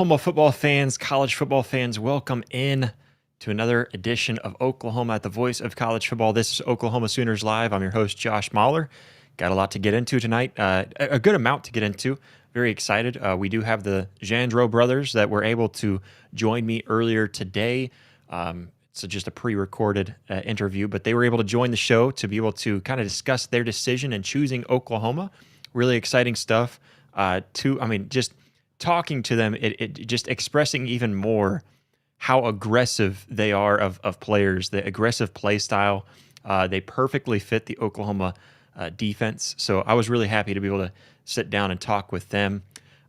Oklahoma football fans, college football fans, welcome in to another edition of Oklahoma at the Voice of College Football. This is Oklahoma Sooners Live. I'm your host, Josh Mahler. Got a lot to get into tonight, a good amount to get into. Very excited. We do have the Jandreau brothers that were able to join me earlier today. It's just a pre-recorded interview, but they were able to join the show to be able to kind of discuss their decision in choosing Oklahoma. Really exciting stuff. Just talking to them, it just expressing even more how aggressive they are of players, the aggressive play style. They perfectly fit the Oklahoma defense. So I was really happy to be able to sit down and talk with them.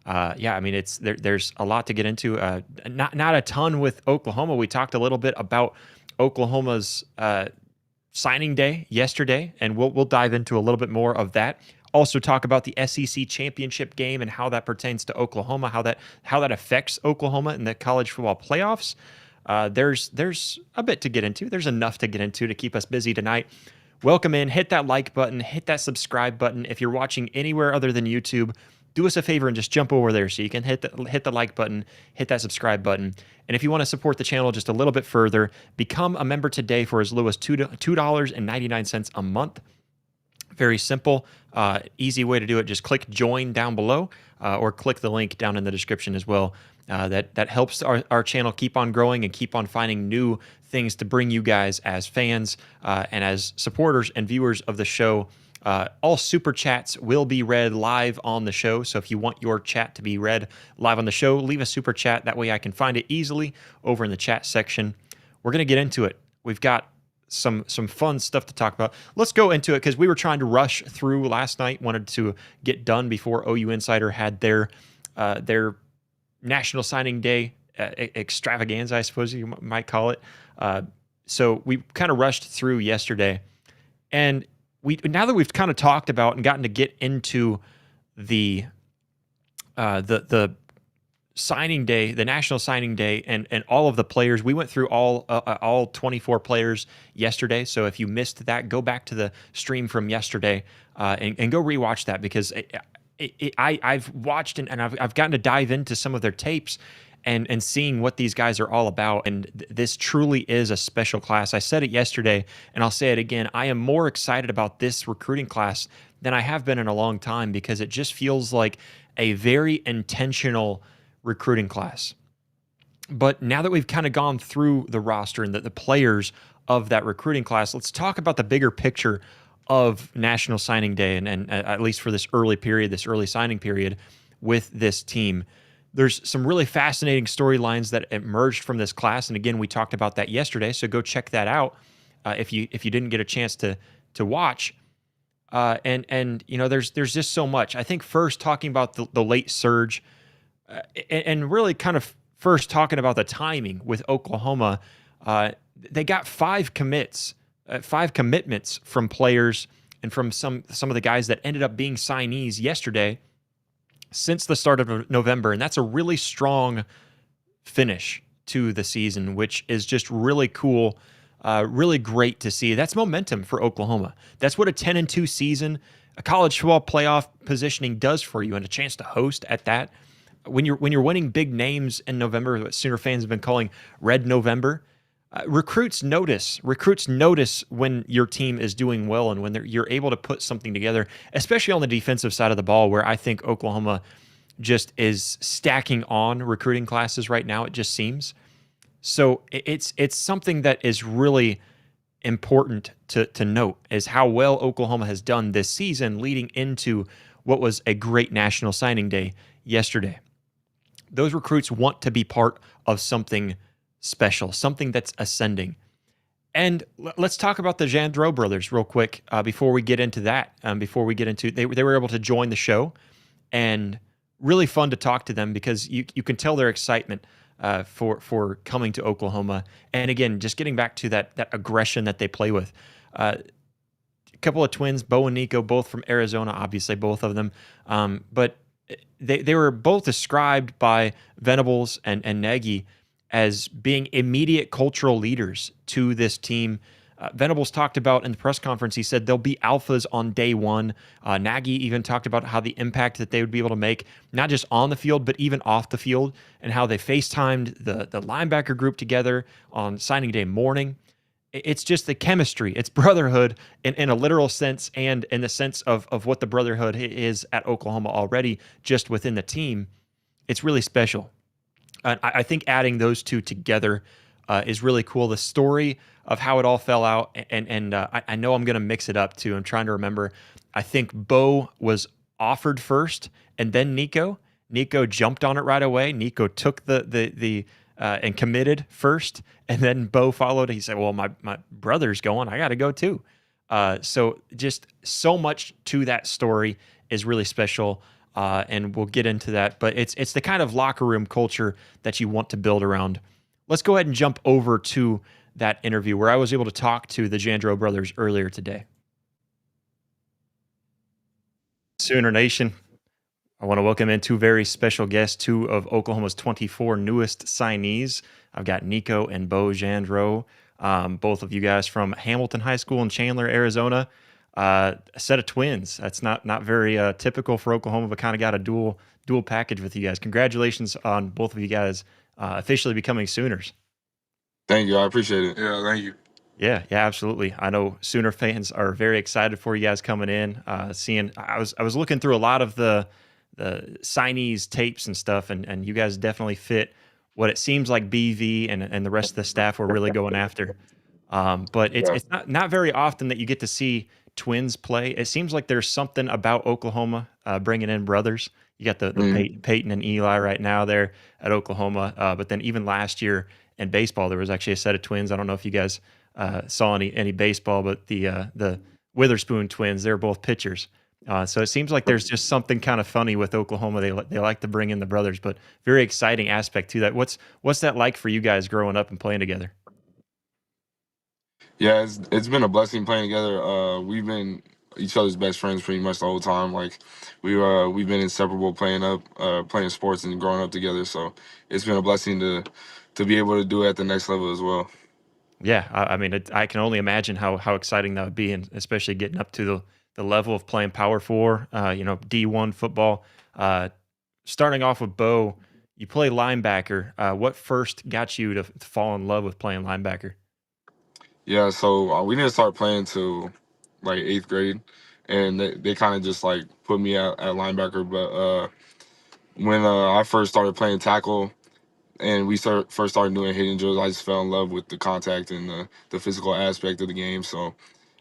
There's a lot to get into. Not a ton with Oklahoma. We talked a little bit about Oklahoma's signing day yesterday, and we'll dive into a little bit more of that. Also talk about the SEC championship game and how that pertains to Oklahoma, how that affects Oklahoma in the college football playoffs. There's a bit to get into. There's enough to get into to keep us busy tonight. Welcome in. Hit that like button. Hit that subscribe button. If you're watching anywhere other than YouTube, do us a favor and just jump over there so you can hit the like button, hit that subscribe button. And if you want to support the channel just a little bit further, become a member today for as low as $2.99 a month. Very simple, easy way to do it. Just click join down below or click the link down in the description as well. That helps our channel keep on growing and keep on finding new things to bring you guys as fans and as supporters and viewers of the show. All super chats will be read live on the show. So if you want your chat to be read live on the show, leave a super chat. That way I can find it easily over in the chat section. We're going to get into it. We've got some fun stuff to talk about. Let's go into it because we were trying to rush through last night. Wanted to get done before OU Insider had their National Signing Day extravaganza, I suppose you might call it. So we kind of rushed through yesterday, and now that we've kind of talked about and gotten to get into the signing day, the National Signing Day, and all of the players. We went through all 24 players yesterday. So if you missed that, go back to the stream from yesterday and go rewatch that, because I've watched and I've gotten to dive into some of their tapes and seeing what these guys are all about. And this truly is a special class. I said it yesterday, and I'll say it again. I am more excited about this recruiting class than I have been in a long time, because it just feels like a very intentional recruiting class. But now that we've kind of gone through the roster and the players of that recruiting class, let's talk about the bigger picture of National Signing Day and at least for this early period, this early signing period with this team. There's some really fascinating storylines that emerged from this class, and again, we talked about that yesterday, so go check that out if you didn't get a chance to watch. And you know, there's just so much. I think first talking about the late surge, and really kind of first talking about the timing with Oklahoma. They got 5 commitments from players and from some of the guys that ended up being signees yesterday since the start of November. And that's a really strong finish to the season, which is just really cool, really great to see. That's momentum for Oklahoma. That's what a 10-2 season, a college football playoff positioning does for you, and a chance to host at that. When you're winning big names in November, what Sooner fans have been calling Red November, recruits notice when your team is doing well and when you're able to put something together, especially on the defensive side of the ball, where I think Oklahoma just is stacking on recruiting classes right now. It just seems so. It's something that is really important to note, is how well Oklahoma has done this season, leading into what was a great National Signing Day yesterday. Those recruits want to be part of something special, something that's ascending. And let's talk about the Jandreau brothers real quick before we get into that. They were able to join the show, and really fun to talk to them, because you can tell their excitement for coming to Oklahoma. And again, just getting back to that aggression that they play with. A couple of twins, Beau and Niko, both from Arizona, obviously both of them. But they were both described by Venables and Nagy as being immediate cultural leaders to this team, Venables talked about in the press conference, he said they'll be alphas on day one. Nagy even talked about how the impact that they would be able to make, not just on the field, but even off the field, and how they FaceTimed the linebacker group together on signing day morning. It's just the chemistry. It's brotherhood in a literal sense and in the sense of what the brotherhood is at Oklahoma already, just within the team. It's really special. I think adding those two together is really cool. The story of how it all fell out, and I know I'm going to mix it up too. I'm trying to remember. I think Beau was offered first, and then Niko. Niko jumped on it right away. Niko took the and committed first, and then Beau followed. He said, "Well, my brother's going. I got to go too." So just so much to that story is really special. And we'll get into that. But it's the kind of locker room culture that you want to build around. Let's go ahead and jump over to that interview where I was able to talk to the Jandreau brothers earlier today. Sooner Nation, I want to welcome in two very special guests, two of Oklahoma's 24 newest signees. I've got Niko and Beau Jandreau, both of you guys from Hamilton High School in Chandler, Arizona. A set of twins. That's not very typical for Oklahoma, but kind of got a dual package with you guys. Congratulations on both of you guys officially becoming Sooners. Thank you. I appreciate it. Yeah, thank you. Yeah, absolutely. I know Sooner fans are very excited for you guys coming in. Seeing, I was looking through a lot of the signees tapes and stuff, and you guys definitely fit what it seems like BV and the rest of the staff were really going after. But it's not very often that you get to see twins play. It seems like there's something about Oklahoma bringing in brothers. You got the Peyton and Eli right now there at Oklahoma, but then even last year in baseball there was actually a set of twins. I don't know if you guys saw any baseball, but the Witherspoon twins, they're both pitchers. So it seems like there's just something kind of funny with Oklahoma. They like to bring in the brothers, but very exciting aspect to that. What's that like for you guys growing up and playing together? Yeah, it's been a blessing playing together. We've been each other's best friends pretty much the whole time. Like we've been inseparable playing sports and growing up together. So it's been a blessing to be able to do it at the next level as well. Yeah, I mean, I can only imagine how exciting that would be, and especially getting up to the level of playing Power Four, D1 football. Starting off with Beau, you play linebacker. What first got you to fall in love with playing linebacker? Yeah, so we didn't start playing till like eighth grade, and they kind of just like put me at linebacker. But when I first started playing tackle, and first started doing hitting drills, I just fell in love with the contact and the physical aspect of the game. So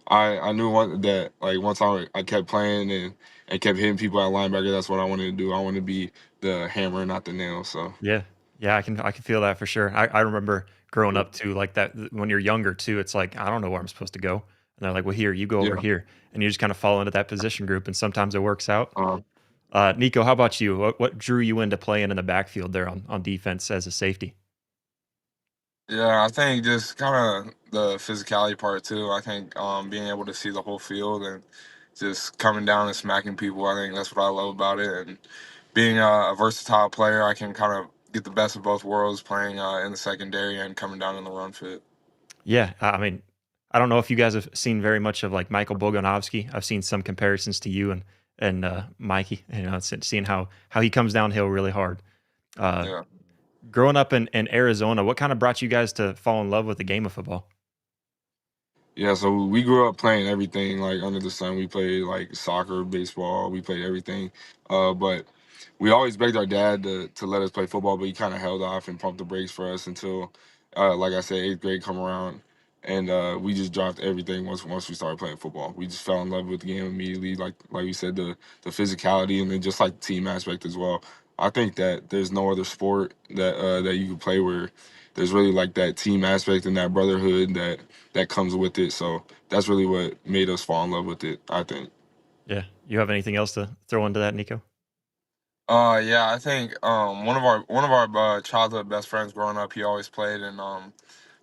I knew that like once I kept playing and kept hitting people at linebacker, that's what I wanted to do. I wanted to be the hammer, not the nail. So Yeah, yeah, I can feel that for sure. I remember growing up too, like that when you're younger too. It's like I don't know where I'm supposed to go, and they're like, "Well, here you go over yeah. here," and you just kind of fall into that position group, and sometimes it works out. Uh, Niko, how about you? What drew you into playing in the backfield there on defense as a safety? Yeah, I think just kind of the physicality part too. I think being able to see the whole field and just coming down and smacking people. I think that's what I love about it. And being a versatile player, I can kind of get the best of both worlds, playing in the secondary and coming down in the run fit. Yeah, I mean, I don't know if you guys have seen very much of like Michael Boganovsky. I've seen some comparisons to you and Mikey. Seeing how he comes downhill really hard. Uh, Yeah. Growing up in Arizona, what kind of brought you guys to fall in love with the game of football? Yeah, so we grew up playing everything like under the sun. We played like soccer, baseball, we played everything. But we always begged our dad to let us play football, but he kind of held off and pumped the brakes for us until, like I said, eighth grade come around, and we just dropped everything once we started playing football. We just fell in love with the game immediately. Like we said, the physicality and then just like the team aspect as well. I think that there's no other sport that you can play where there's really like that team aspect and that brotherhood that comes with it. So that's really what made us fall in love with it, I think. Yeah, you have anything else to throw into that, Niko? Yeah, I think one of our childhood best friends growing up, he always played, and I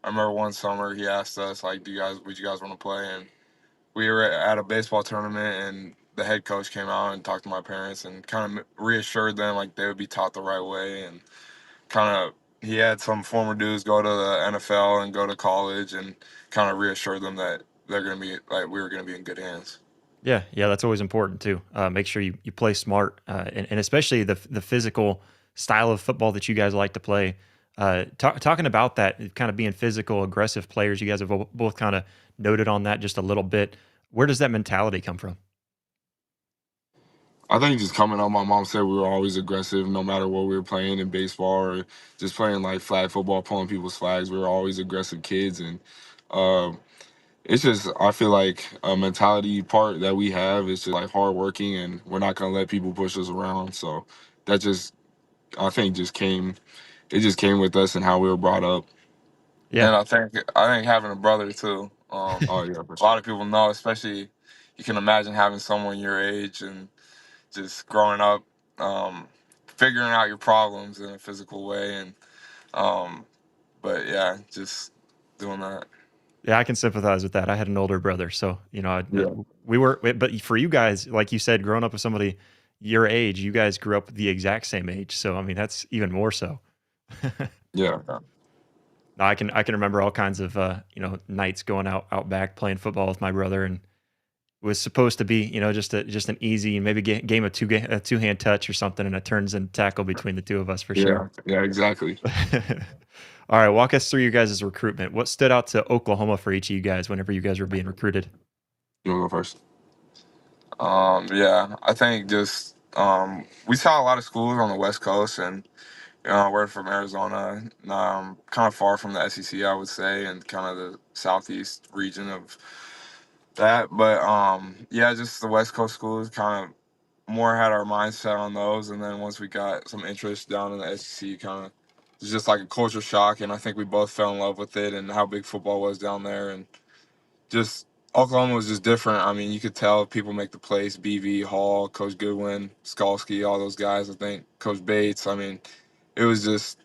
remember one summer he asked us like, would you guys want to play?" And we were at a baseball tournament, and the head coach came out and talked to my parents and kind of reassured them like they would be taught the right way and kind of he had some former dudes go to the NFL and go to college and kind of reassure them that they're gonna be like we were gonna be in good hands. Yeah, yeah, that's always important too. Make sure you play smart, and especially the physical style of football that you guys like to play. Talking about that, kind of being physical, aggressive players. You guys have both kind of noted on that just a little bit. Where does that mentality come from? I think just coming up, my mom said we were always aggressive, no matter what we were playing in baseball or just playing like flag football, pulling people's flags. We were always aggressive kids, and uh, it's just I feel like a mentality part that we have is just like hardworking, and we're not gonna let people push us around. So that just I think just came it just came with us and how we were brought up. Yeah, And I think having a brother too. Oh yeah, for a lot of people know, especially you can imagine having someone your age and just growing up, um, figuring out your problems in a physical way, and um, but yeah, just doing that. yeah, I can sympathize with that. I had an older brother, so Yeah, we were. But for you guys, like you said, growing up with somebody your age, you guys grew up the exact same age. So I mean, that's even more so. yeah, No, I can remember all kinds of nights going out back playing football with my brother, and it was supposed to be just an easy maybe game of a two hand touch or something, and it turns into tackle between the two of us for sure. yeah, yeah, exactly. All right, walk us through your guys' recruitment. What stood out to Oklahoma for each of you guys whenever you guys were being recruited? You wanna go first? Yeah, I think just we saw a lot of schools on the West Coast, and we're from Arizona, kind of far from the SEC, I would say, and kind of the southeast region of that. But yeah, just the West Coast schools kind of more had our mindset on those, and then once we got some interest down in the SEC, kind of it's just like a culture shock, and I think we both fell in love with it and how big football was down there, and just Oklahoma was just different. I mean, you could tell people make the plays. BV Hall, Coach Goodwin, Skalski, all those guys. I think Coach Bates. I mean, it was just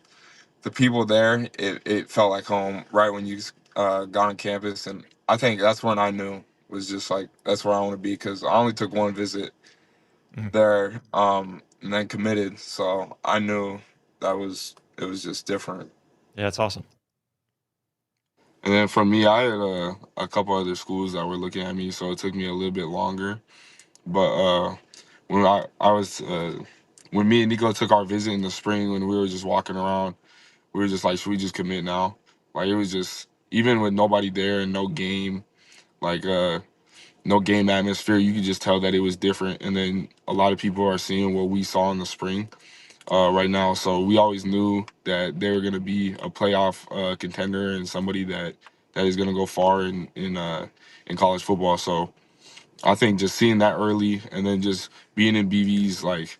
the people there. It felt like home right when you got on campus, and I think that's when I knew was just like that's where I want to be because I only took one visit Mhm. there, and then committed. So I knew it was just different. Yeah, that's awesome. And then for me, I had a couple other schools that were looking at me, so it took me a little bit longer. But when I was when me and Nico took our visit in the spring, when we were just walking around, we were just like, should we just commit now? Like it was just even with nobody there and no game, like no game atmosphere, you could just tell that it was different. And then a lot of people are seeing what we saw in the spring right now. So we always knew that they were going to be a playoff contender and somebody that is going to go far in college football. So I think just seeing that early and then just being in BV's like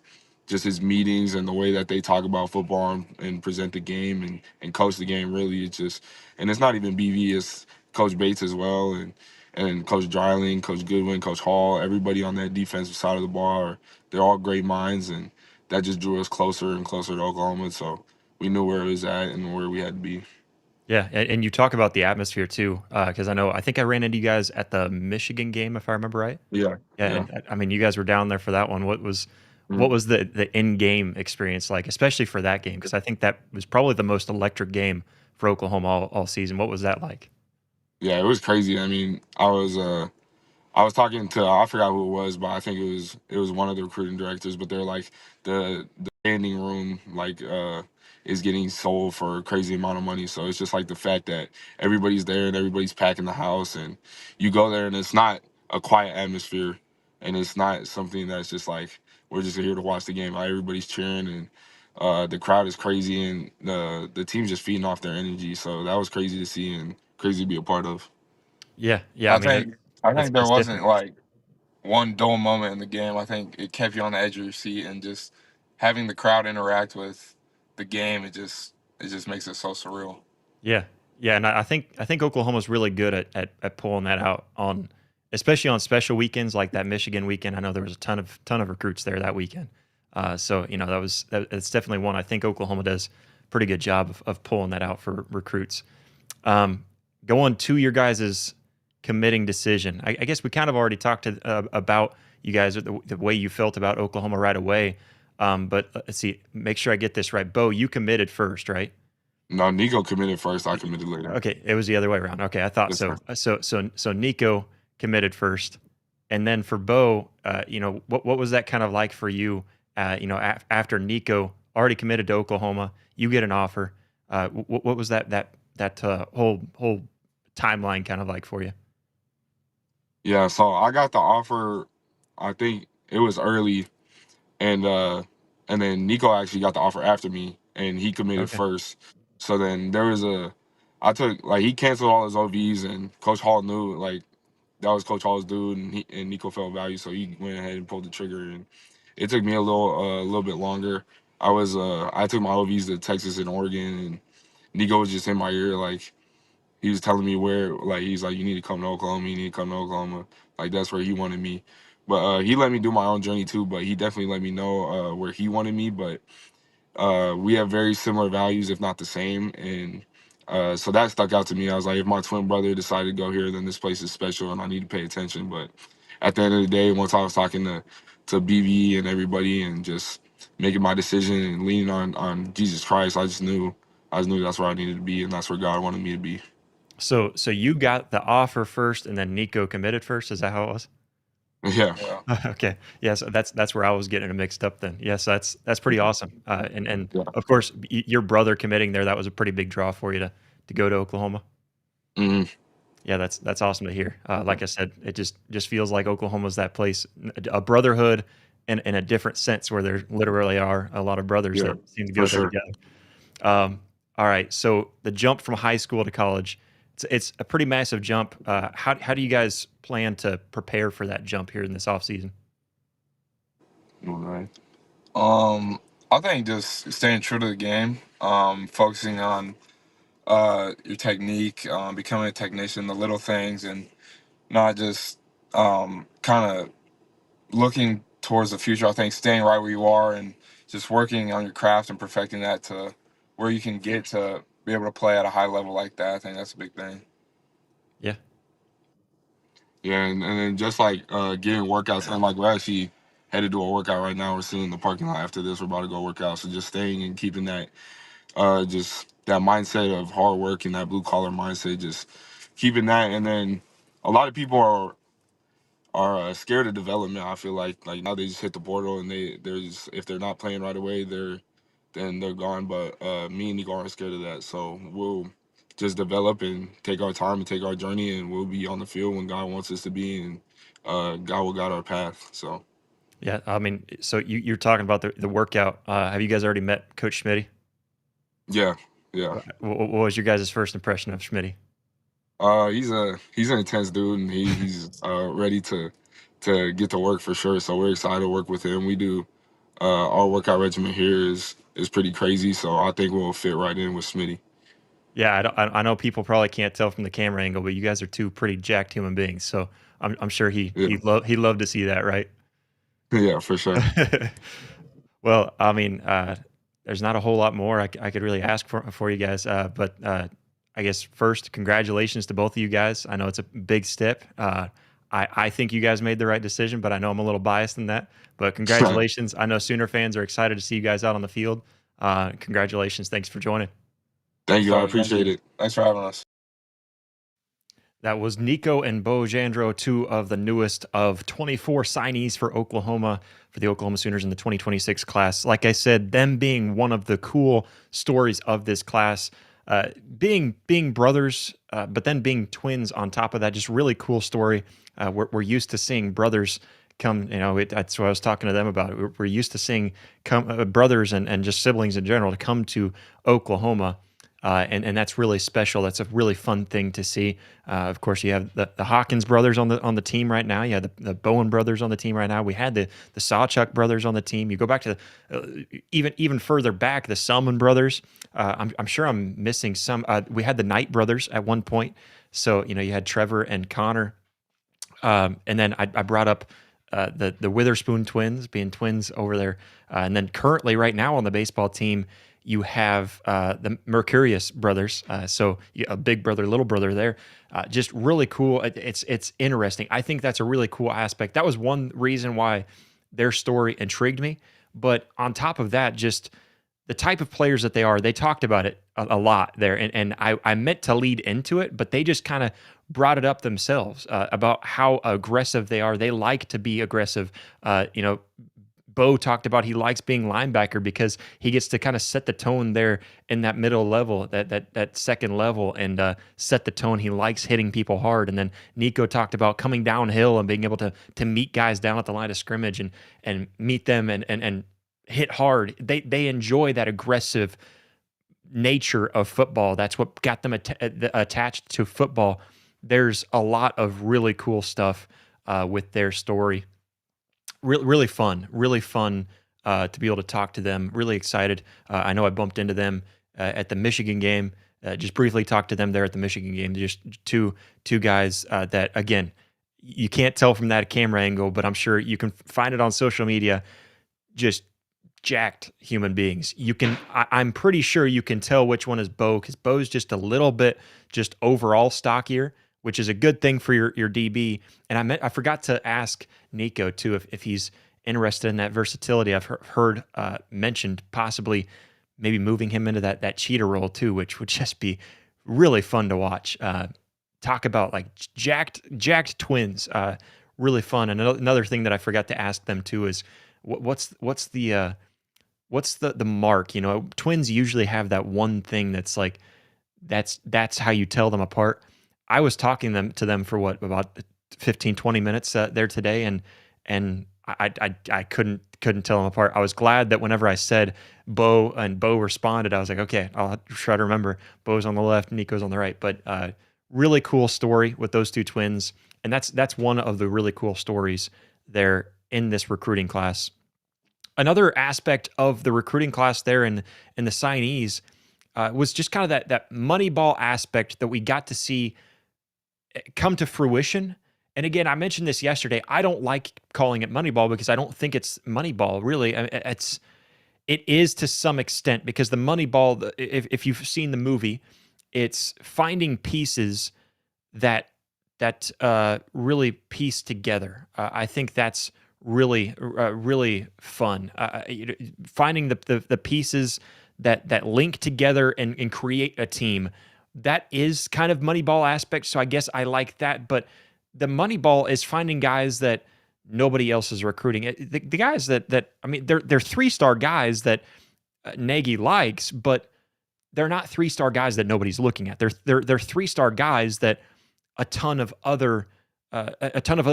just his meetings and the way that they talk about football and present the game and coach the game really it's just and it's not even BV, it's Coach Bates as well and Coach Dryling, Coach Goodwin, Coach Hall, everybody on that defensive side of the ball they're all great minds and that just drew us closer and closer to Oklahoma. So we knew where it was at and where we had to be. Yeah, and you talk about the atmosphere too, because I think I ran into you guys at the Michigan game if I remember right. Yeah, Yeah, yeah. and I mean you guys were down there for that one. What Mhm. was the in game experience like, especially for that game? Because I think that was probably the most electric game for Oklahoma all season. What was that like? Yeah, it was crazy. I mean, I was talking to I forgot who it was, but I think it was one of the recruiting directors. But they're like the standing room is getting sold for a crazy amount of money. So it's just like the fact that everybody's there and everybody's packing the house, and you go there and it's not a quiet atmosphere, and it's not something that's just like we're just here to watch the game. Like, everybody's cheering and. The crowd is crazy and the team's just feeding off their energy. So that was crazy to see and crazy to be a part of. Yeah, yeah. I I mean think I that's think there that's wasn't different. like one dull moment in the game. I think it kept you on the edge of your seat and just having the crowd interact with the game. It just makes it so surreal. Yeah, yeah, and I think Oklahoma's really good at pulling that out on, especially on special weekends like that Michigan weekend. I know there was a ton of recruits there that weekend. So that's definitely one I think Oklahoma does a pretty good job of pulling that out for recruits. Um, Going to your guys' committing decision, I guess we kind of already talked about you guys the way you felt about Oklahoma right away. But let's see, make sure I get this right. Bo, you committed first, right? No, Nico committed first. I committed later. Okay, it was the other way around. Okay, I thought Yes, so. sir. So Nico committed first, and then for Beau, what was that kind of like for you? After Nico already committed to Oklahoma, you get an offer. What was that whole timeline kind of like for you? Yeah, so I got the offer. I think it was early, and then Nico actually got the offer after me, and he committed Okay, first. So then there was I took like he canceled all his OVs, and Coach Hall knew like that was Coach Hall's dude, and Nico felt value, so he went ahead and pulled the trigger. And it took me a little bit longer. I took my OVs to Texas and Oregon, and Nico was just in my ear like he was telling me where like he's like you need to come to Oklahoma, you need to come to Oklahoma. Like that's where he wanted me. But he let me do my own journey too. But he definitely let me know where he wanted me. But we have very similar values, if not the same. And so that stuck out to me. I was like, if my twin brother decided to go here, then this place is special and I need to pay attention. But at the end of the day, once I was talking to BB and everybody and just making my decision and leaning on Jesus Christ, I just knew that's where I needed to be and that's where God wanted me to be. so you got the offer first, and then Nico committed first. Is that how it was? Yeah. Okay. Yes, that's where I was getting it mixed up then. Yes, that's pretty awesome. And Yeah. of course, your brother committing there, that was a pretty big draw for you to go to Oklahoma. Hmm. Yeah, that's awesome to hear. Like I said, it just feels like Oklahoma's that place, a brotherhood in a different sense where there literally are a lot of brothers Yeah, that seem to for go there sure. together. All right, so the jump from high school to college, it's a pretty massive jump. How do you guys plan to prepare for that jump here in this off season? All right. I think just staying true to the game, focusing on your technique, becoming a technician, the little things, and not just kind of looking towards the future. I think staying right where you are and just working on your craft and perfecting that to where you can get to be able to play at a high level like that. I think that's a big thing. Yeah. Yeah, and then just like getting workouts, and like we're actually headed to a workout right now. We're sitting in the parking lot after this. We're about to go work out. So just staying and keeping that just that mindset of hard work and that blue collar mindset, just keeping that. And then a lot of people are scared of development. I feel like now they just hit the portal and they're just if they're not playing right away, they're gone. But me and Nico aren't scared of that. So we'll just develop and take our time and take our journey, and we'll be on the field when God wants us to be, and God will guide our path. So Yeah, I mean, so you're talking about the workout. Have you guys already met Coach Schmitty? yeah, yeah. What was your guys' first impression of Schmitty? He's an intense dude, and he's ready to get to work for sure. So we're excited to work with him. We do our workout regimen here is pretty crazy, so I think we'll fit right in with Smitty. Yeah, I know people probably can't tell from the camera angle, but you guys are two pretty jacked human beings. So I'm sure Yeah, he'd love to see that, right? yeah, for sure. Well, I mean, there's not a whole lot more I could really ask for you guys, but I guess first, congratulations to both of you guys. I know it's a big step. I think you guys made the right decision, but I know I'm a little biased in that. But congratulations. I know Sooner fans are excited to see you guys out on the field. Congratulations. Thanks for joining. Thank Thanks, you. I buddy. Thank appreciate you. it. Thanks for having us. That was Nico and Beau Jandreau, two of the newest of 24 signees for Oklahoma, for the Oklahoma Sooners in the 2026 class. Like I said, them being one of the cool stories of this class, being brothers, but then being twins on top of that, just really cool story. We're used to seeing brothers come, that's what I was talking to them about. We're used to seeing brothers and just siblings in general to come to Oklahoma. And that's really special. That's a really fun thing to see. Of course, you have the Hawkins brothers on the team right now. You have the Bowen brothers on the team right now. We had the Sawchuk brothers on the team. You go back to even further back, the Selman brothers. I'm sure I'm missing some. We had the Knight brothers at one point. So you had Trevor and Connor, and then I brought up the Witherspoon twins being twins over there, and then currently right now on the baseball team you have the Mercurius brothers. So a big brother, little brother there. Just really cool. It's interesting. I think that's a really cool aspect. That was one reason why their story intrigued me. But on top of that, just the type of players that they are, they talked about it a lot there, and I meant to lead into it, but they just kind of brought it up themselves about how aggressive they are. They like to be aggressive. Beau talked about he likes being linebacker because he gets to kind of set the tone there in that middle level, that second level, and set the tone. He likes hitting people hard. And then Niko talked about coming downhill and being able to meet guys down at the line of scrimmage and meet them and hit hard. They enjoy that aggressive nature of football. That's what got them attached to football. There's a lot of really cool stuff with their story. Really fun to be able to talk to them. Really excited. I know I bumped into them at the Michigan game. Just briefly talked to them there at the Michigan game. Just two guys that, again, you can't tell from that camera angle, but I'm sure you can find it on social media. Just jacked human beings. I'm pretty sure you can tell which one is Beau, because Beau's just a little bit just overall stockier, which is a good thing for your DB. And I forgot to ask Niko too if he's interested in that versatility. I've heard mentioned possibly maybe moving him into that cheetah role too, which would just be really fun to watch. Talk about like jacked twins. Really fun. And another thing that I forgot to ask them too is what's the mark? Twins usually have that one thing that's like that's how you tell them apart. I was talking to them for about 15, 20 minutes there today, and I couldn't tell them apart. I was glad that whenever I said Beau and Beau responded, I was like, okay, I'll try to remember. Beau's on the left, Niko's on the right. But really cool story with those two twins, and that's one of the really cool stories there in this recruiting class. Another aspect of the recruiting class there in the signees was just kind of that Moneyball aspect that we got to see come to fruition. And again, I mentioned this yesterday. I don't like calling it Moneyball because I don't think it's Moneyball, really. It is to some extent, because the Moneyball, if you've seen the movie, it's finding pieces that really piece together. I think that's really fun. Finding the pieces that link together and create a team. That is kind of Moneyball aspect, so I guess I like that. But the Moneyball is finding guys that nobody else is recruiting. The guys that I mean, they're 3-star guys that Nagy likes, but they're not 3-star guys that nobody's looking at. They're 3-star guys that a ton of other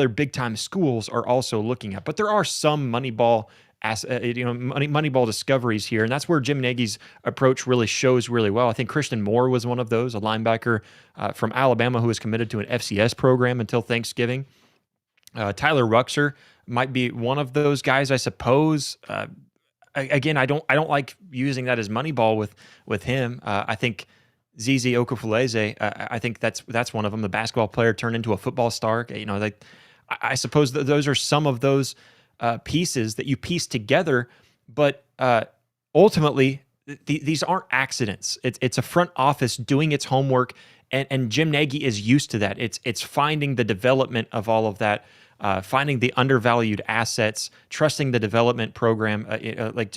big time schools are also looking at. But there are some Moneyball Moneyball discoveries here, and that's where Jim Nagy's approach really shows really well. I think Christian Moore was one of those, a linebacker from Alabama who was committed to an FCS program until Thanksgiving. Tyler Ruxer might be one of those guys, I suppose. Again, I don't like using that as Moneyball with him. I think Zizi Okufuleze, I think that's one of them. The basketball player turned into a football star. I suppose those are some of those pieces that you piece together, but ultimately these aren't accidents. It's a front office doing its homework, and Jim Nagy is used to that. It's finding the development of all of that, finding the undervalued assets, trusting the development program,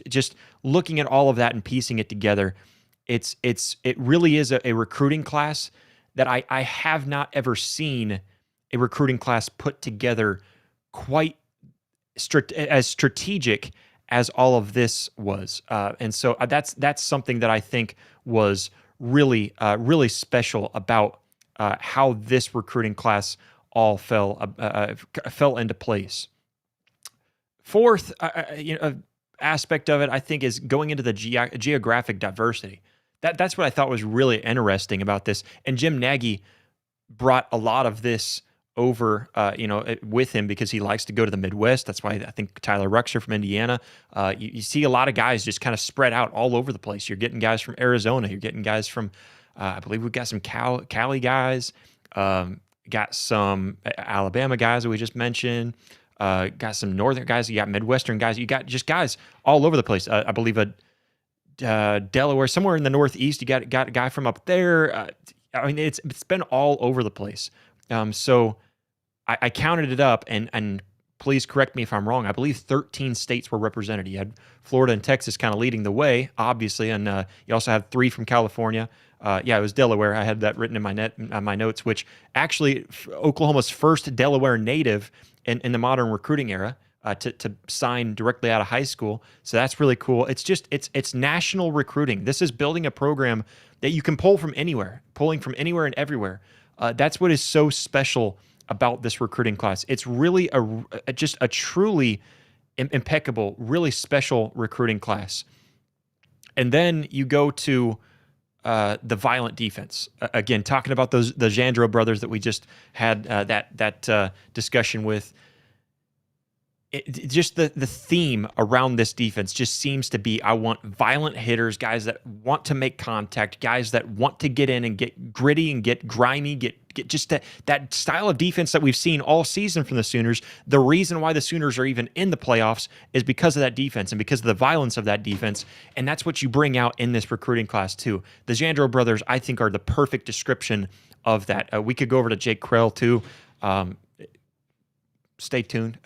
just looking at all of that and piecing it together. It really is a recruiting class that I have not ever seen a recruiting class put together quite as strategic as all of this was. And so that's something that I think was really special about how this recruiting class all fell into place. Fourth, aspect of it, I think, is going into the geographic diversity. That's what I thought was really interesting about this. And Jim Nagy brought a lot of this over, with him because he likes to go to the Midwest. That's why I think Tyler Ruxer from Indiana. You see a lot of guys just kind of spread out all over the place. You're getting guys from Arizona. You're getting guys from, I believe we've got some Cali guys. Got some Alabama guys that we just mentioned. Got some Northern guys. You got Midwestern guys. You got just guys all over the place. I believe Delaware, somewhere in the Northeast. You got a guy from up there. I mean, it's been all over the place. So I counted it up, and please correct me if I'm wrong. I believe 13 states were represented. You had Florida and Texas kind of leading the way, obviously, and you also had 3 from California. Yeah, it was Delaware. I had that written in my notes, which actually Oklahoma's first Delaware native in the modern recruiting era to sign directly out of high school. So that's really cool. It's national recruiting. This is building a program that you can pull from anywhere, pulling from anywhere and everywhere. That's what is so special about this recruiting class. It's really just a truly impeccable, really special recruiting class. And then you go to the violent defense. Again, talking about the Jandreau brothers that we just had that discussion with. Just the theme around this defense just seems to be, I want violent hitters, guys that want to make contact, guys that want to get in and get gritty and get grimy, get just that style of defense that we've seen all season from the Sooners. The reason why the Sooners are even in the playoffs is because of that defense and because of the violence of that defense. And that's what you bring out in this recruiting class too. The Jandreau brothers, I think, are the perfect description of that. We could go over to Jake Krell too. Stay tuned.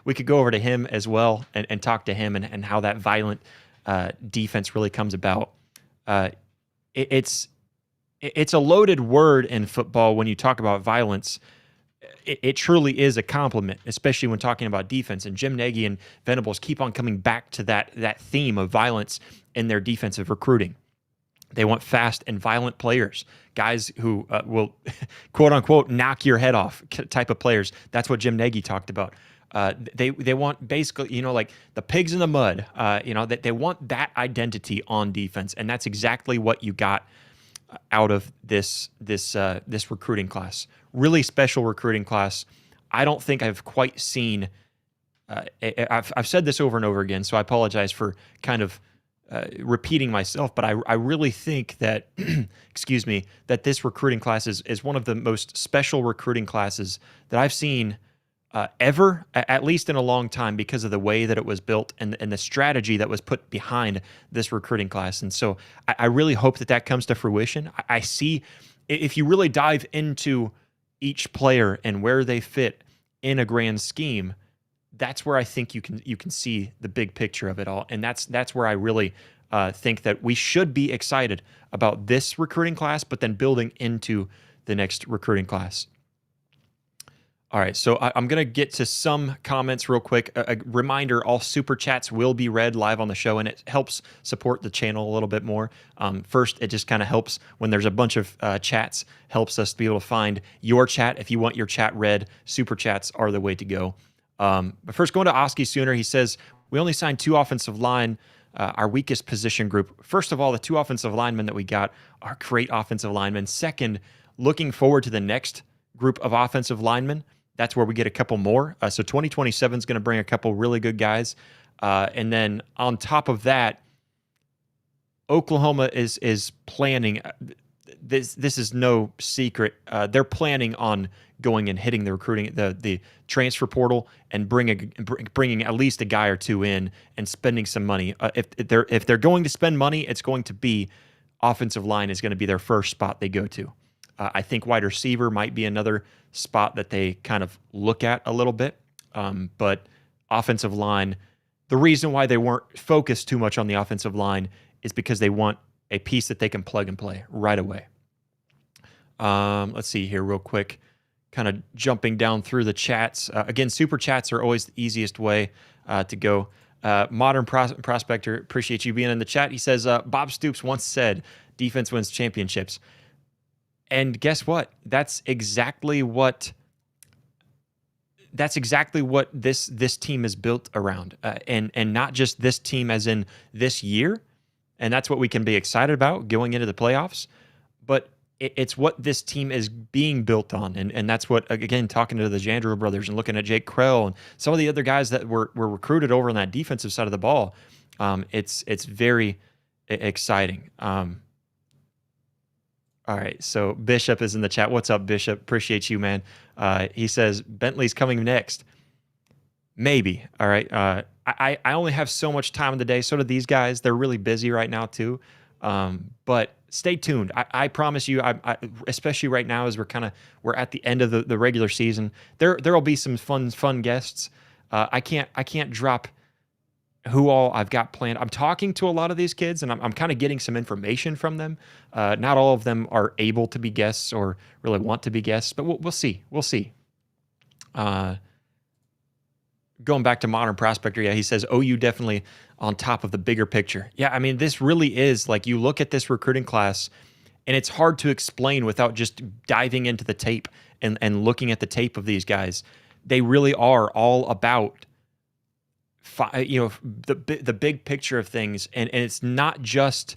We could go over to him as well and talk to him and how that violent defense really comes about. It's a loaded word in football when you talk about violence. It truly is a compliment, especially when talking about defense. And Jim Nagy and Venables keep on coming back to that theme of violence in their defensive recruiting. They want fast and violent players, guys who will, quote unquote, knock your head off type of players. That's what Jim Nagy talked about. They want basically, like the pigs in the mud. That they want that identity on defense, and that's exactly what you got out of this recruiting class. Really special recruiting class. I don't think I've quite seen. I've said this over and over again, so I apologize for kind of repeating myself, but I really think that, excuse me, that this recruiting class is one of the most special recruiting classes that I've seen ever, at least in a long time, because of the way that it was built and the strategy that was put behind this recruiting class. And so I really hope that comes to fruition. I see, if you really dive into each player and where they fit in a grand scheme, that's where I think you can see the big picture of it all. And that's where I really think that we should be excited about this recruiting class, but then building into the next recruiting class. All right, so I'm going to get to some comments real quick. A reminder, all super chats will be read live on the show, and it helps support the channel a little bit more. First, it just kind of helps when there's a bunch of chats, helps us to be able to find your chat. If you want your chat read, super chats are the way to go. But first, going to Oski Sooner, he says, we only signed 2 offensive line, our weakest position group. First of all, the 2 offensive linemen that we got are great offensive linemen. Second, looking forward to the next group of offensive linemen, that's where we get a couple more. So 2027 is going to bring a couple really good guys. And then on top of that, Oklahoma is planning. This is no secret. They're planning on going and hitting the recruiting, the transfer portal, and bringing at least a guy or 2 in and spending some money. If they're going to spend money, it's going to be offensive line is going to be their first spot they go to. I think wide receiver might be another spot that they kind of look at a little bit. But offensive line, the reason why they weren't focused too much on the offensive line is because they want a piece that they can plug and play right away. Let's see here real quick. Kind of jumping down through the chats. Again, super chats are always the easiest way to go. Modern Prospector, appreciate you being in the chat. He says, Bob Stoops once said, defense wins championships. And guess what? That's exactly what this team is built around. And not just this team as in this year. And that's what we can be excited about going into the playoffs. But it's what this team is being built on. And that's what, again, talking to the Jandreau brothers and looking at Jake Krell and some of the other guys that were recruited over on that defensive side of the ball, it's very exciting. All right, so Bishop is in the chat. What's up, Bishop? Appreciate you, man. He says, Bentley's coming next. Maybe, all right. I only have so much time in the day. So do these guys. They're really busy right now, too. But stay tuned. I promise you, especially right now as we're at the end of the regular season, there will be some fun guests I can't drop who all I've got planned. I'm talking to a lot of these kids, and I'm kind of getting some information from them. Not all of them are able to be guests or really want to be guests, but we'll see. We'll see. Going back to Modern Prospector, yeah, he says OU definitely on top of the bigger picture. Yeah, I mean, this really is like you look at this recruiting class, and it's hard to explain without just diving into the tape and looking at the tape of these guys. They really are all about the big picture of things, and it's not just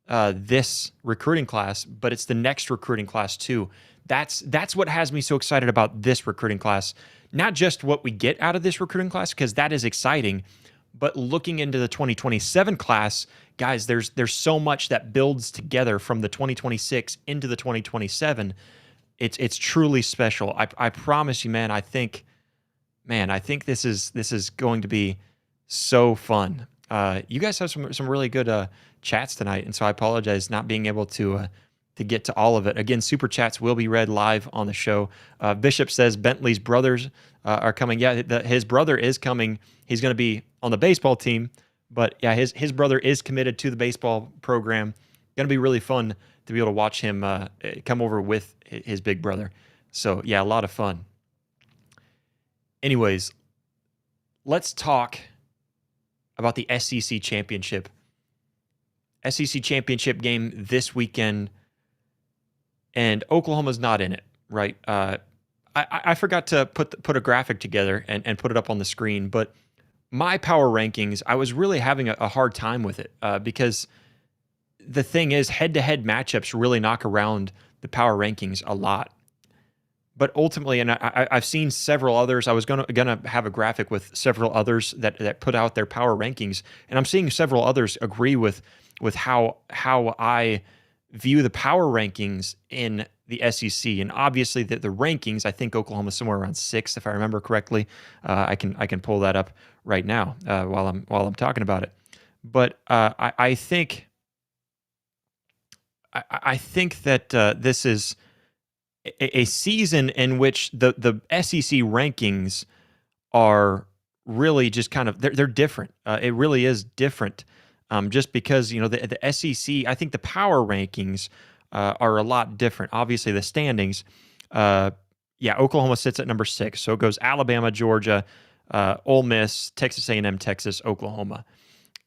this recruiting class, but it's the next recruiting class too. That's what has me so excited about this recruiting class. Not just what we get out of this recruiting class, because that is exciting, but looking into the 2027 class, guys, there's so much that builds together from the 2026 into the 2027. It's truly special. I promise you, man. I think this is going to be so fun. You guys have some really good chats tonight, and so I apologize not being able to get to all of it. Again, super chats will be read live on the show. Bishop says Bentley's brothers are coming. Yeah, his brother is coming. He's going to be on the baseball team, but yeah, his brother is committed to the baseball program. Going to be really fun to be able to watch him come over with his big brother. So yeah, a lot of fun. Anyways, let's talk about the SEC championship. SEC championship game this weekend. And Oklahoma's not in it, right? I forgot to put a graphic together and put it up on the screen, but my power rankings, I was really having a hard time with it because the thing is, head-to-head matchups really knock around the power rankings a lot. But ultimately, and I've seen several others. I was gonna have a graphic with several others that put out their power rankings, and I'm seeing several others agree with how I view the power rankings in the SEC. And obviously the rankings, I think Oklahoma's somewhere around 6, if I remember correctly. I can pull that up right now while I'm talking about it. But I think that this is a season in which the SEC rankings are really just kind of they're different. It really is different. Just because, the SEC, I think the power rankings are a lot different. Obviously, the standings, Oklahoma sits at number 6. So it goes Alabama, Georgia, Ole Miss, Texas A&M, Texas, Oklahoma.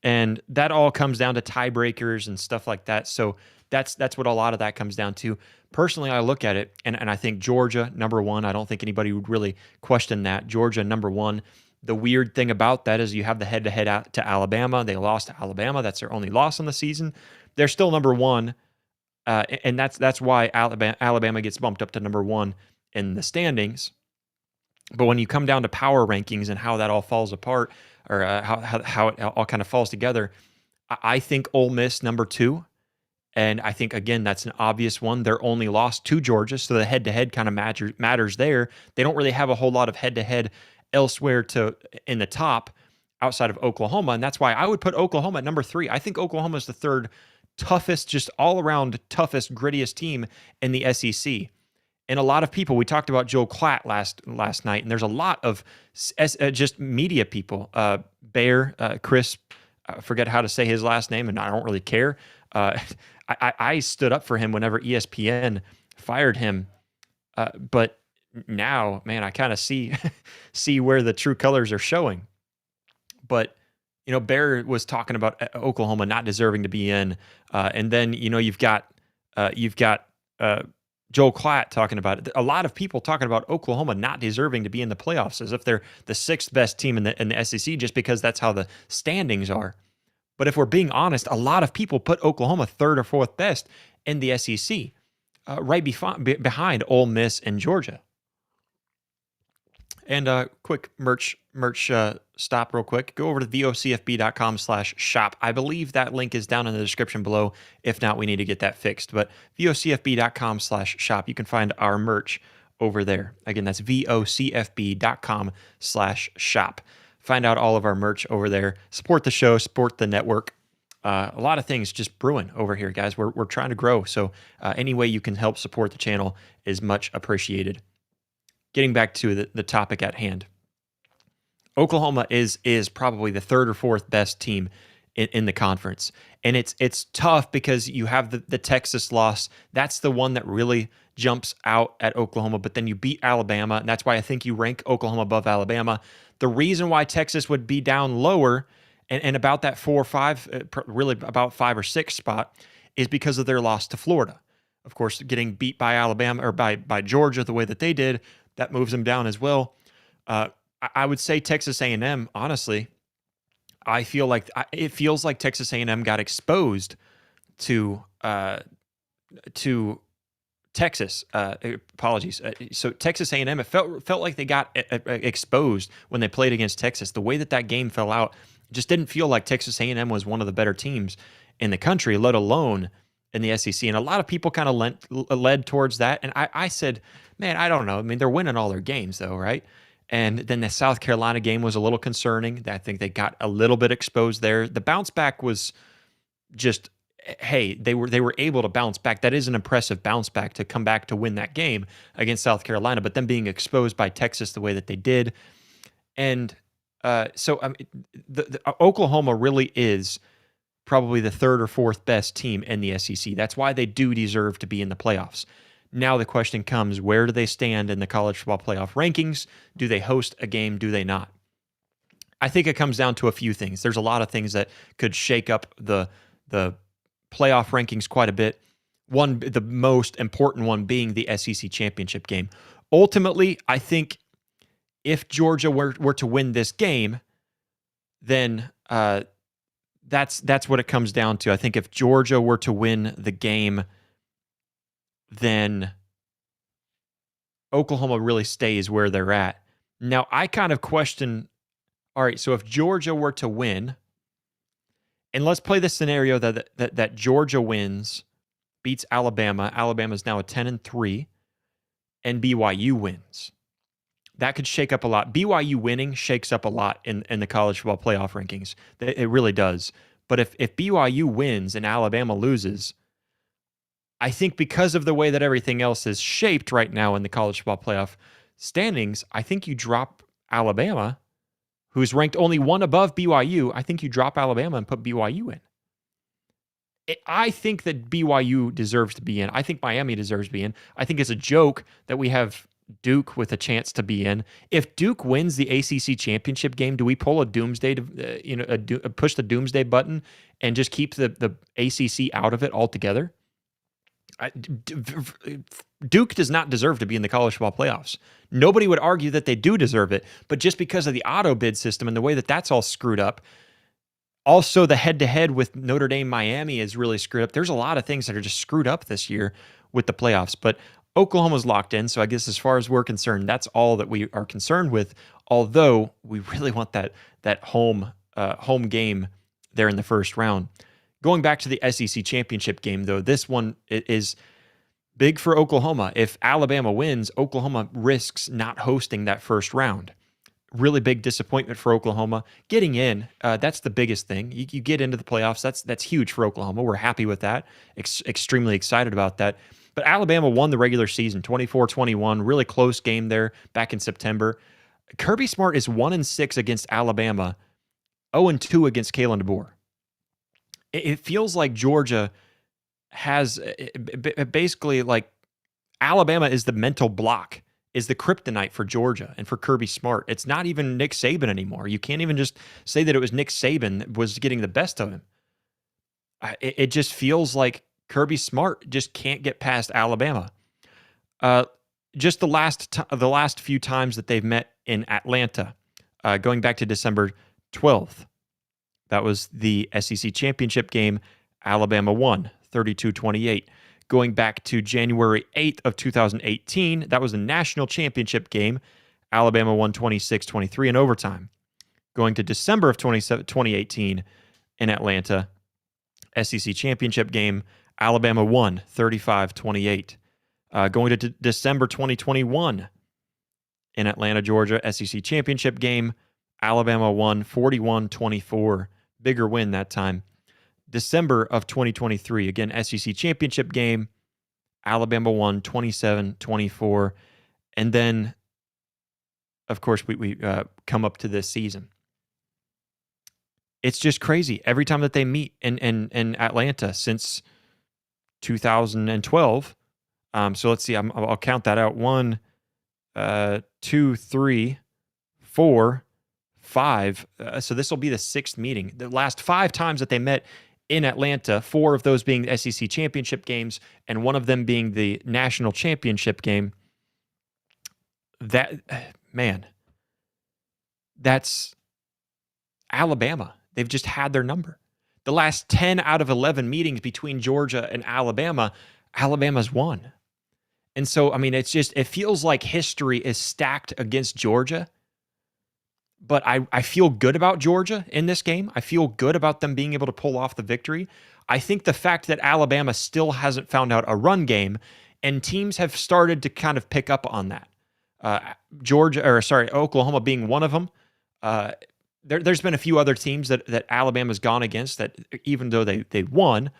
And that all comes down to tiebreakers and stuff like that. So that's what a lot of that comes down to. Personally, I look at it, and I think Georgia, number 1. I don't think anybody would really question that. Georgia, number 1. The weird thing about that is you have the head-to-head out to Alabama. They lost to Alabama. That's their only loss on the season. They're still number 1, and that's why Alabama gets bumped up to number 1 in the standings. But when you come down to power rankings and how that all falls apart, or how it all kind of falls together, I think Ole Miss number 2, and I think, again, that's an obvious one. They're only lost to Georgia, so the head-to-head kind of matters there. They don't really have a whole lot of head-to-head elsewhere in the top outside of Oklahoma, and that's why I would put Oklahoma at number 3. I think Oklahoma is the third toughest, just all-around toughest, grittiest team in the SEC. And a lot of people, we talked about Joe Klatt last night, and there's a lot of just media people. Bear, Chris, I forget how to say his last name, and I don't really care. I stood up for him whenever ESPN fired him, but now, man, I kind of see where the true colors are showing. But Bear was talking about Oklahoma not deserving to be in, and then you've got Joel Klatt talking about it. A lot of people talking about Oklahoma not deserving to be in the playoffs, as if they're the 6th best team in the SEC, just because that's how the standings are. But if we're being honest, a lot of people put Oklahoma 3rd or 4th best in the SEC, right behind Ole Miss and Georgia. And quick merch stop real quick. Go over to vocfb.com/shop. I believe that link is down in the description below. If not, we need to get that fixed. But vocfb.com/shop. You can find our merch over there. Again, that's vocfb.com/shop. Find out all of our merch over there. Support the show, support the network. A lot of things just brewing over here, guys. We're trying to grow. So any way you can help support the channel is much appreciated. Getting back to the topic at hand. Oklahoma is probably the third or fourth best team in the conference. And it's tough because you have the Texas loss. That's the one that really jumps out at Oklahoma, but then you beat Alabama, and that's why I think you rank Oklahoma above Alabama. The reason why Texas would be down lower and about that 4 or 5, really about 5 or 6 spot, is because of their loss to Florida. Of course, getting beat by Alabama or by Georgia the way that they did, that moves them down as well. I would say Texas A&M, honestly, I feel like it feels like Texas A&M got exposed to Texas. Apologies. So Texas A&M, it felt like they got exposed when they played against Texas. The way that game fell out just didn't feel like Texas A&M was one of the better teams in the country, let alone in the SEC. And a lot of people kind of led towards that. And I said, man, I don't know. I mean, they're winning all their games, though, right? And then the South Carolina game was a little concerning. I think they got a little bit exposed there. The bounce back was just, hey, they were able to bounce back. That is an impressive bounce back to come back to win that game against South Carolina, but then being exposed by Texas the way that they did. And so the Oklahoma really is probably the third or fourth best team in the SEC. That's why they do deserve to be in the playoffs. Now the question comes, where do they stand in the college football playoff rankings? Do they host a game? Do they not? I think it comes down to a few things. There's a lot of things that could shake up the playoff rankings quite a bit. One, the most important one being the SEC championship game. Ultimately, I think if Georgia were to win this game, then that's what it comes down to. I think if Georgia were to win the game, then Oklahoma really stays where they're at. Now, I kind of question, all right, so if Georgia were to win, and let's play the scenario that Georgia wins, beats Alabama. Alabama's now a 10-3, and BYU wins. That could shake up a lot. BYU winning shakes up a lot in the college football playoff rankings. It really does. But if BYU wins and Alabama loses, I think because of the way that everything else is shaped right now in the college football playoff standings, I think you drop Alabama, who's ranked only one above BYU. I think you drop Alabama and put BYU in. I think that BYU deserves to be in. I think Miami deserves to be in. I think it's a joke that we have Duke with a chance to be in. If Duke wins the ACC championship game, do we pull a doomsday, push the doomsday button and just keep the ACC out of it altogether? Duke does not deserve to be in the college football playoffs. Nobody would argue that they do deserve it, but just because of the auto bid system and the way that that's all screwed up, also the head-to-head with Notre Dame Miami is really screwed up. There's a lot of things that are just screwed up this year with the playoffs, but Oklahoma's locked in, so I guess as far as we're concerned, that's all that we are concerned with, although we really want that home game there in the first round. Going back to the SEC championship game, though, this one is big for Oklahoma. If Alabama wins, Oklahoma risks not hosting that first round. Really big disappointment for Oklahoma. Getting in, that's the biggest thing. You get into the playoffs, that's huge for Oklahoma. We're happy with that, extremely excited about that. But Alabama won the regular season, 24-21, really close game there back in September. Kirby Smart is 1-6 against Alabama, 0-2 against Kalen DeBoer. It feels like Georgia has basically like Alabama is the mental block, is the kryptonite for Georgia and for Kirby Smart. It's not even Nick Saban anymore. You can't even just say that it was Nick Saban that was getting the best of him. It just feels like Kirby Smart just can't get past Alabama. Just the last few times that they've met in Atlanta, going back to December 12th. That was the SEC championship game. Alabama won 32-28. Going back to January 8th of 2018, that was the national championship game. Alabama won 26-23 in overtime. Going to December of 2018 in Atlanta, SEC championship game. Alabama won 35-28. Going to December 2021 in Atlanta, Georgia, SEC championship game. Alabama won 41-24. Bigger win that time. December of 2023, again, SEC championship game. Alabama won 27-24. And then of course, we come up to this season. It's just crazy every time that they meet in Atlanta since 2012. So let's see. I'll count that out. 1, 2, 3, 4, 5. So this will be the 6th meeting. The last 5 times that they met in Atlanta, 4 of those being the SEC championship games, and 1 of them being the national championship game. That, man, that's Alabama. They've just had their number. The last 10 out of 11 meetings between Georgia and Alabama, Alabama's won. And so, I mean, it feels like history is stacked against Georgia. But I feel good about Georgia in this game. I feel good about them being able to pull off the victory. I think the fact that Alabama still hasn't found out a run game, and teams have started to kind of pick up on that. Oklahoma being one of them. There's been a few other teams that Alabama's gone against that, even though they won,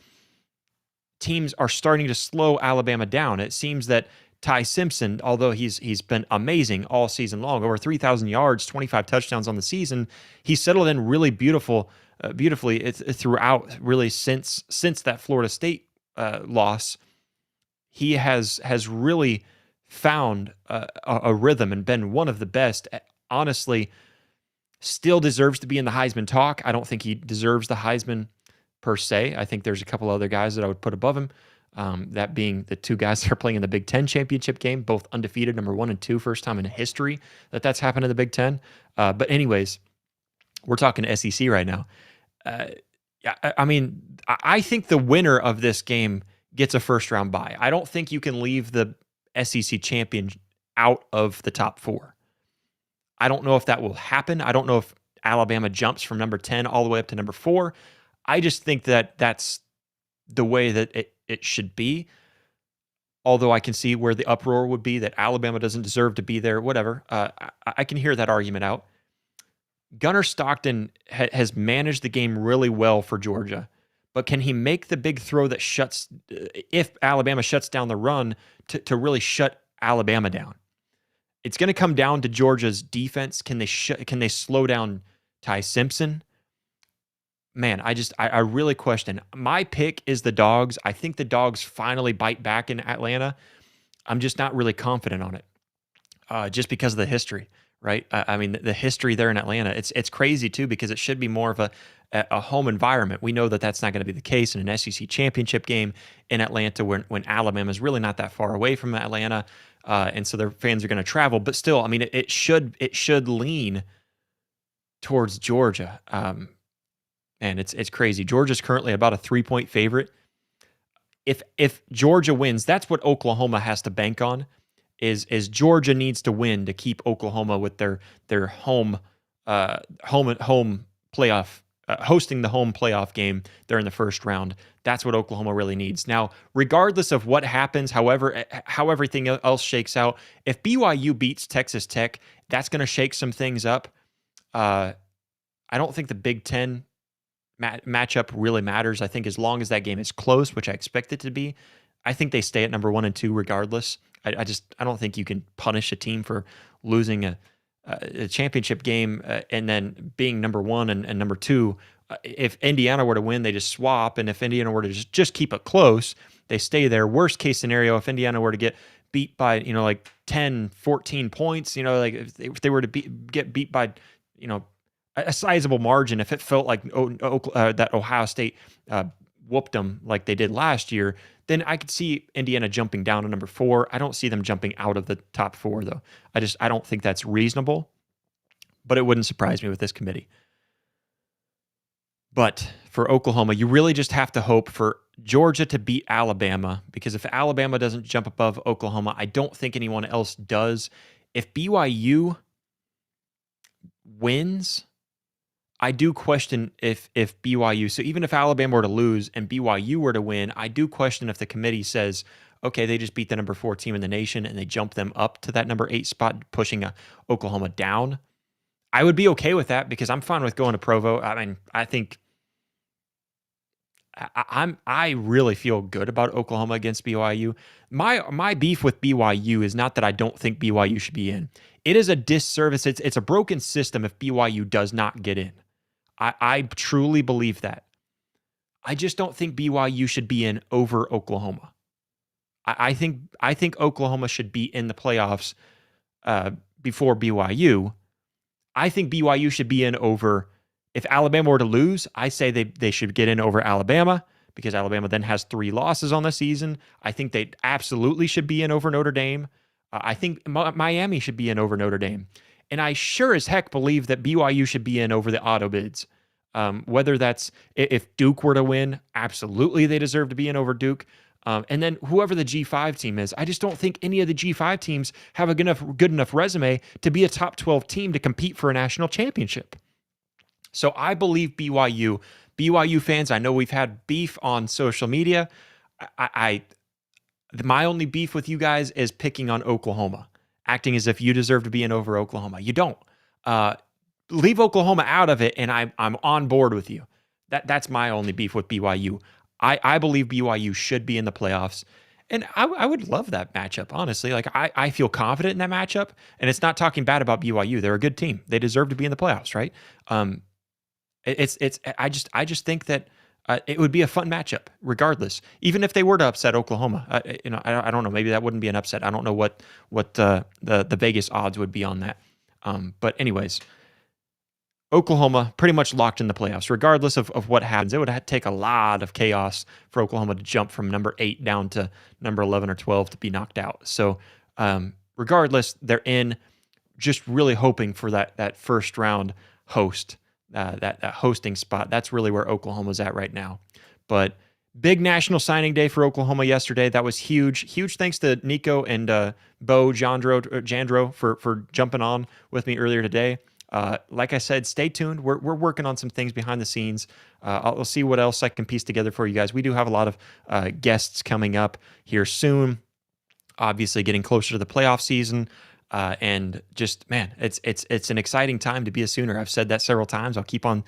teams are starting to slow Alabama down. It seems that Ty Simpson, although he's been amazing all season long, over 3,000 yards, 25 touchdowns on the season, he settled in really beautifully throughout. Really, since that Florida State loss, he has really found a rhythm and been one of the best. Honestly, still deserves to be in the Heisman talk. I don't think he deserves the Heisman per se. I think there's a couple other guys that I would put above him. That being the 2 guys that are playing in the Big Ten championship game, both undefeated, number 1 and 2, first time in history that's happened in the Big Ten. But anyways, we're talking SEC right now. I mean, I think the winner of this game gets a first-round bye. I don't think you can leave the SEC champion out of the top 4. I don't know if that will happen. I don't know if Alabama jumps from number 10 all the way up to number 4. I just think that that's the way that it should be. Although I can see where the uproar would be that Alabama doesn't deserve to be there, whatever. I can hear that argument out. Gunnar Stockton has managed the game really well for Georgia, but can he make the big throw that if Alabama shuts down the run, to really shut Alabama down? It's going to come down to Georgia's defense. Can they slow down Ty Simpson? Man, I really question. My pick is the Dogs. I think the Dogs finally bite back in Atlanta. I'm just not really confident on it, just because of the history, right? I mean, the history there in Atlanta. It's crazy too, because it should be more of a home environment. We know that that's not going to be the case in an SEC championship game in Atlanta, when Alabama is really not that far away from Atlanta, and so their fans are going to travel. But still, I mean, it should lean towards Georgia. And it's crazy. Georgia's currently about a 3-point favorite. If Georgia wins, that's what Oklahoma has to bank on. Is Georgia needs to win to keep Oklahoma with their home playoff, hosting the home playoff game. They're in the first round. That's what Oklahoma really needs. Now, regardless of what happens, how everything else shakes out, if BYU beats Texas Tech, that's going to shake some things up. I don't think the Big Ten matchup really matters. I think as long as that game is close, which I expect it to be, I think they stay at number 1 and 2 regardless. I don't think you can punish a team for losing a championship game and then being number 1 and number 2. If Indiana were to win, they just swap, and if Indiana were to just keep it close, they stay there. Worst case scenario, if Indiana were to get beat by like 10, 14 points, like if they were to get beat by a sizable margin, if it felt like that Ohio State whooped them like they did last year, then I could see Indiana jumping down to number 4. I don't see them jumping out of the top 4, though. I don't think that's reasonable, but it wouldn't surprise me with this committee. But for Oklahoma, you really just have to hope for Georgia to beat Alabama, because if Alabama doesn't jump above Oklahoma, I don't think anyone else does. If BYU wins, I do question if BYU, so even if Alabama were to lose and BYU were to win, I do question if the committee says, okay, they just beat the number 4 team in the nation and they jump them up to that number 8 spot, pushing Oklahoma down. I would be okay with that, because I'm fine with going to Provo. I mean, I think I really feel good about Oklahoma against BYU. My beef with BYU is not that I don't think BYU should be in. It is a disservice. It's a broken system if BYU does not get in. I truly believe that. I just don't think BYU should be in over Oklahoma. I think Oklahoma should be in the playoffs before BYU. I think BYU should be in over. If Alabama were to lose, I say they should get in over Alabama because Alabama then has 3 losses on the season. I think they absolutely should be in over Notre Dame. I think Miami should be in over Notre Dame. And I sure as heck believe that BYU should be in over the auto bids. Whether that's if Duke were to win, absolutely they deserve to be in over Duke. And then whoever the G5 team is, I just don't think any of the G5 teams have a good enough resume to be a top 12 team to compete for a national championship. So I believe BYU. BYU fans, I know we've had beef on social media. My only beef with you guys is picking on Oklahoma, acting as if you deserve to be in over Oklahoma. You don't. Leave Oklahoma out of it, and I'm on board with you. That's my only beef with BYU. I believe BYU should be in the playoffs. And I would love that matchup, honestly. Like I feel confident in that matchup, and it's not talking bad about BYU. They're a good team. They deserve to be in the playoffs, right? I just think that it would be a fun matchup, regardless. Even if they were to upset Oklahoma, I don't know. Maybe that wouldn't be an upset. I don't know what the Vegas odds would be on that. But anyways, Oklahoma pretty much locked in the playoffs, regardless of what happens. It would take a lot of chaos for Oklahoma to jump from number 8 down to number 11 or 12 to be knocked out. So regardless, they're in. Just really hoping for that first round host. That hosting spot. That's really where Oklahoma's at right now. But big National Signing Day for Oklahoma yesterday. That was huge. Huge thanks to Niko and Beau Jandreau for jumping on with me earlier today. Like I said, stay tuned. We're working on some things behind the scenes. I'll see what else I can piece together for you guys. We do have a lot of guests coming up here soon. Obviously, getting closer to the playoff season. And just, man, it's an exciting time to be a Sooner. I've said that several times. I'll keep on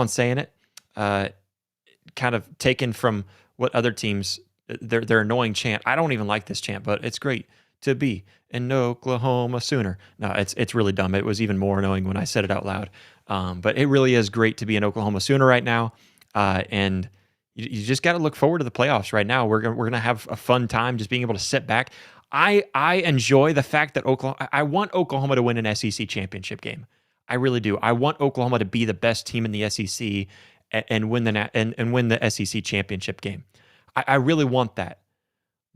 saying it. Kind of taken from what other teams, their annoying chant. I don't even like this chant, but it's great to be an Oklahoma Sooner. No, it's really dumb. It was even more annoying when I said it out loud. But it really is great to be an Oklahoma Sooner right now. And you just got to look forward to the playoffs right now. We're gonna have a fun time just being able to sit back. I enjoy the fact that I want Oklahoma to win an SEC championship game. I really do. I want Oklahoma to be the best team in the SEC and win the SEC championship game. I really want that.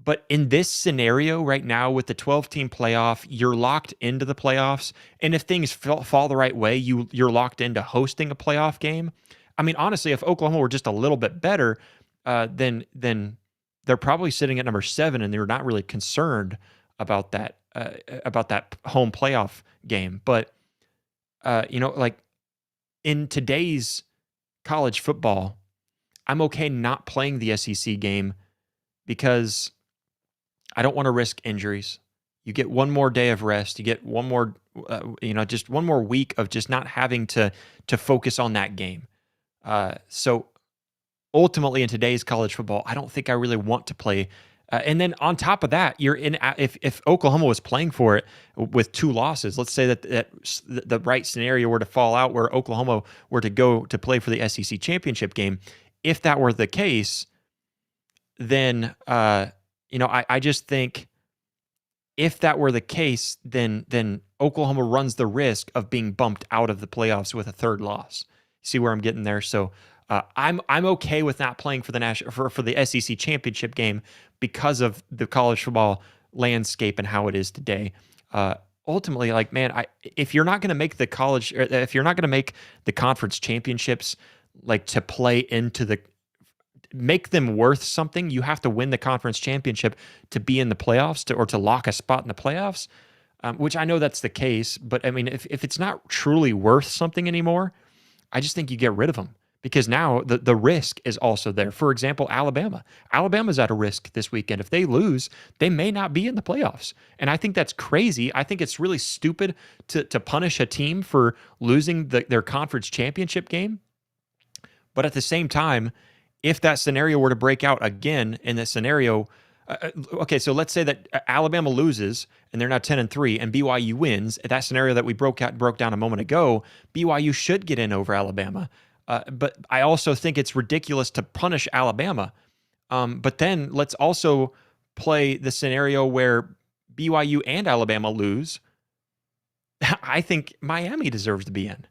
But in this scenario right now with the 12-team playoff, you're locked into the playoffs. And if things fall the right way, you're locked into hosting a playoff game. I mean, honestly, if Oklahoma were just a little bit better, then they're probably sitting at number 7, and they're not really concerned about that home playoff game. But like in today's college football, I'm okay not playing the SEC game because I don't want to risk injuries. You get one more day of rest. You get one more, just one more week of just not having to focus on that game. So ultimately, in today's college football, I don't think I really want to play. And then on top of that, you're in. If Oklahoma was playing for it with 2 losses, let's say that the right scenario were to fall out, where Oklahoma were to go to play for the SEC championship game. If that were the case, then I just think if that were the case, then Oklahoma runs the risk of being bumped out of the playoffs with a 3rd loss. See where I'm getting there? So. I'm okay with not playing for the SEC championship game because of the college football landscape and how it is today. Ultimately, like, man, if you're not going to make if you're not going to make the conference championships, like to play into make them worth something, you have to win the conference championship to be in the playoffs or to lock a spot in the playoffs. Which I know that's the case, but I mean, if it's not truly worth something anymore, I just think you get rid of them. Because now the risk is also there. For example, Alabama. Alabama's at a risk this weekend. If they lose, they may not be in the playoffs. And I think that's crazy. I think it's really stupid to punish a team for losing their conference championship game. But at the same time, if that scenario were to break out again in this scenario, okay, so let's say that Alabama loses and they're now 10-3, and BYU wins. That scenario that we broke down a moment ago, BYU should get in over Alabama. But I also think it's ridiculous to punish Alabama. But then let's also play the scenario where BYU and Alabama lose. I think Miami deserves to be in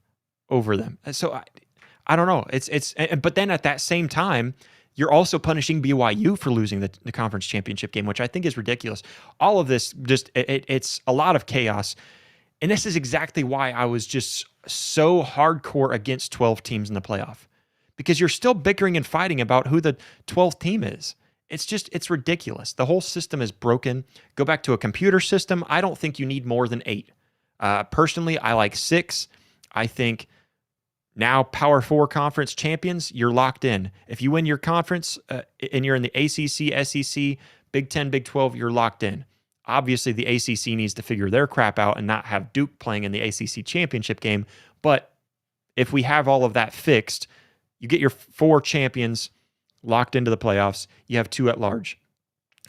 over them. So I don't know. But then at that same time, you're also punishing BYU for losing the conference championship game, which I think is ridiculous. All of this it's a lot of chaos. And this is exactly why I was just so hardcore against 12 teams in the playoff, because you're still bickering and fighting about who the 12th team is. It's ridiculous. The whole system is broken. Go back to a computer system. I don't think you need more than 8. Personally, I like 6. I think now Power 4 conference champions, you're locked in. If you win your conference and you're in the ACC, SEC, Big 10, Big 12, you're locked in. Obviously, the ACC needs to figure their crap out and not have Duke playing in the ACC championship game. But if we have all of that fixed, you get your 4 champions locked into the playoffs. You have 2 at large.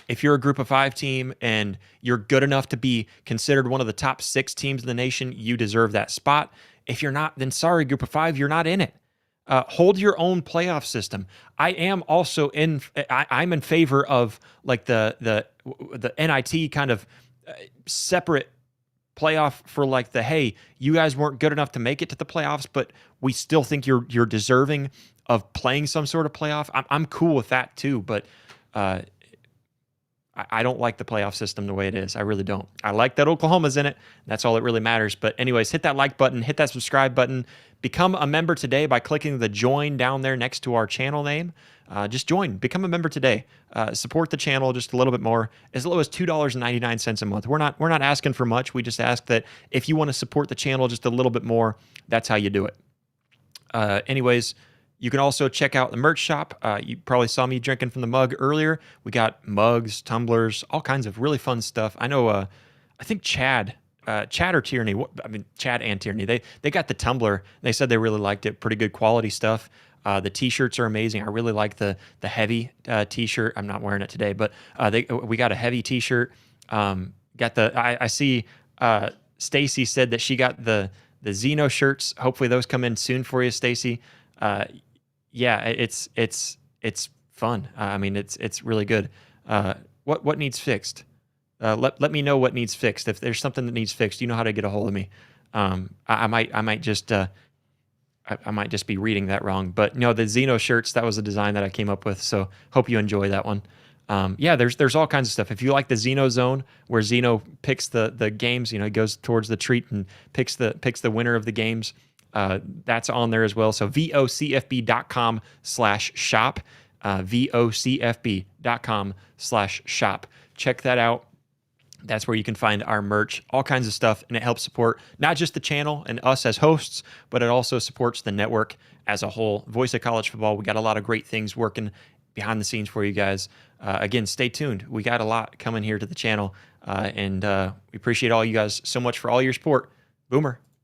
If you're a group of 5 team and you're good enough to be considered one of the top 6 teams in the nation, you deserve that spot. If you're not, then sorry, group of 5, you're not in it. Hold your own playoff system. I am also I'm in favor of like the NIT kind of separate playoff for like hey, you guys weren't good enough to make it to the playoffs, but we still think you're deserving of playing some sort of playoff. I'm cool with that too, but I don't like the playoff system the way it is. I really don't. I like that Oklahoma's in it. That's all that really matters. But anyways, hit that like button, hit that subscribe button. Become a member today by clicking the join down there next to our channel name. Just join. Become a member today. Support the channel just a little bit more, as low as $2.99 a month. We're not asking for much. We just ask that if you want to support the channel just a little bit more, that's how you do it. Anyways, you can also check out the merch shop. You probably saw me drinking from the mug earlier. We got mugs, tumblers, all kinds of really fun stuff. I know, I think Chad or Tierney, Chad and Tierney, they got the tumbler. They said they really liked it. Pretty good quality stuff. The t-shirts are amazing. I really like the heavy t-shirt. I'm not wearing it today, but we got a heavy t-shirt. I see Stacy said that she got the Xeno shirts. Hopefully those come in soon for you, Stacy. Yeah, it's fun. It's really good. What needs fixed? Let me know what needs fixed. If there's something that needs fixed, you know how to get a hold of me. I might just be reading that wrong. But no, the Xeno shirts, that was a design that I came up with. So hope you enjoy that one. Yeah, there's all kinds of stuff. If you like the Xeno Zone, where Xeno picks the games, he goes towards the treat and picks the winner of the games. That's on there as well. So vocfb.com/shop, vocfb.com/shop. Check that out. That's where you can find our merch, all kinds of stuff, and it helps support not just the channel and us as hosts, but it also supports the network as a whole. Voice of College Football, we got a lot of great things working behind the scenes for you guys. Again, stay tuned. We got a lot coming here to the channel, and we appreciate all you guys so much for all your support. Boomer.